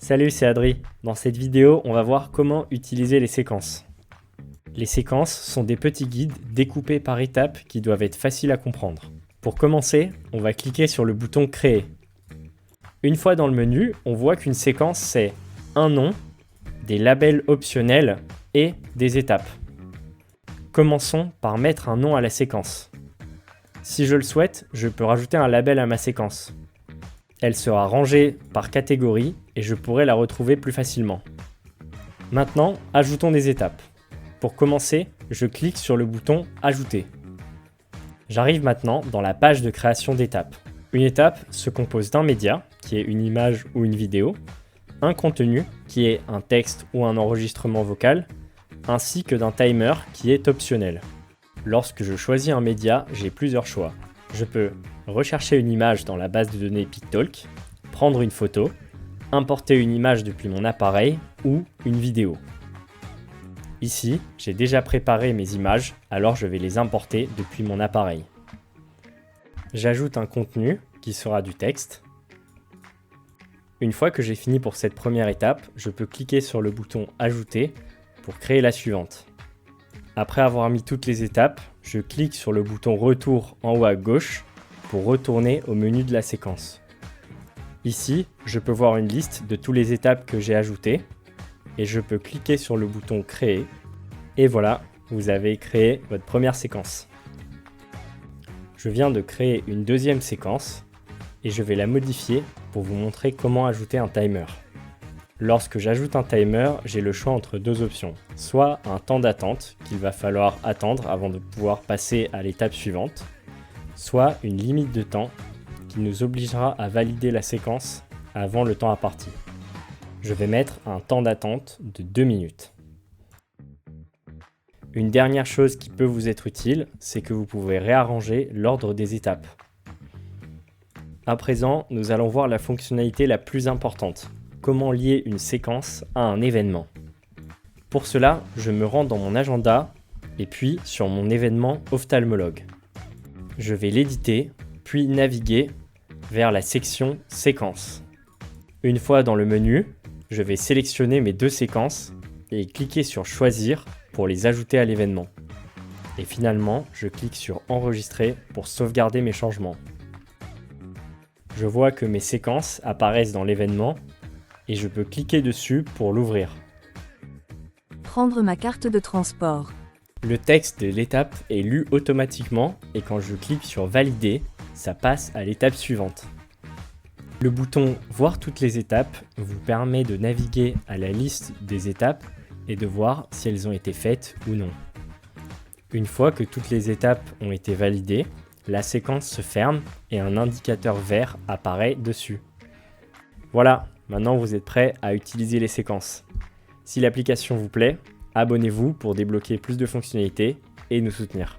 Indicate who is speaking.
Speaker 1: Salut, c'est Adri. Dans cette vidéo, on va voir comment utiliser les séquences. Les séquences sont des petits guides découpés par étapes qui doivent être faciles à comprendre. Pour commencer, on va cliquer sur le bouton Créer. Une fois dans le menu, on voit qu'une séquence c'est un nom, des labels optionnels et des étapes. Commençons par mettre un nom à la séquence. Si je le souhaite, je peux rajouter un label à ma séquence. Elle sera rangée par catégorie et je pourrai la retrouver plus facilement. Maintenant, ajoutons des étapes. Pour commencer, je clique sur le bouton Ajouter. J'arrive maintenant dans la page de création d'étapes. Une étape se compose d'un média, qui est une image ou une vidéo, un contenu, qui est un texte ou un enregistrement vocal, ainsi que d'un timer, qui est optionnel. Lorsque je choisis un média, j'ai plusieurs choix. Je peux rechercher une image dans la base de données PicTalk, prendre une photo, importer une image depuis mon appareil ou une vidéo. Ici, j'ai déjà préparé mes images, alors je vais les importer depuis mon appareil. J'ajoute un contenu qui sera du texte. Une fois que j'ai fini pour cette première étape, je peux cliquer sur le bouton Ajouter pour créer la suivante. Après avoir mis toutes les étapes, je clique sur le bouton Retour en haut à gauche pour retourner au menu de la séquence. Ici, je peux voir une liste de toutes les étapes que j'ai ajoutées et je peux cliquer sur le bouton Créer et voilà, vous avez créé votre première séquence. Je viens de créer une deuxième séquence et je vais la modifier pour vous montrer comment ajouter un timer. Lorsque j'ajoute un timer, j'ai le choix entre deux options. Soit un temps d'attente qu'il va falloir attendre avant de pouvoir passer à l'étape suivante, soit une limite de temps qui nous obligera à valider la séquence avant le temps imparti. Je vais mettre un temps d'attente de 2 minutes. Une dernière chose qui peut vous être utile, c'est que vous pouvez réarranger l'ordre des étapes. À présent, nous allons voir la fonctionnalité la plus importante. Comment lier une séquence à un événement. Pour cela, je me rends dans mon agenda et puis sur mon événement ophtalmologue. Je vais l'éditer, puis naviguer vers la section séquences. Une fois dans le menu, je vais sélectionner mes deux séquences et cliquer sur choisir pour les ajouter à l'événement. Et finalement, je clique sur enregistrer pour sauvegarder mes changements. Je vois que mes séquences apparaissent dans l'événement et je peux cliquer dessus pour l'ouvrir.
Speaker 2: Prendre ma carte de transport.
Speaker 1: Le texte de l'étape est lu automatiquement et quand je clique sur valider, ça passe à l'étape suivante. Le bouton voir toutes les étapes vous permet de naviguer à la liste des étapes et de voir si elles ont été faites ou non. Une fois que toutes les étapes ont été validées, la séquence se ferme et un indicateur vert apparaît dessus. Voilà. Maintenant, vous êtes prêt à utiliser les séquences. Si l'application vous plaît, abonnez-vous pour débloquer plus de fonctionnalités et nous soutenir.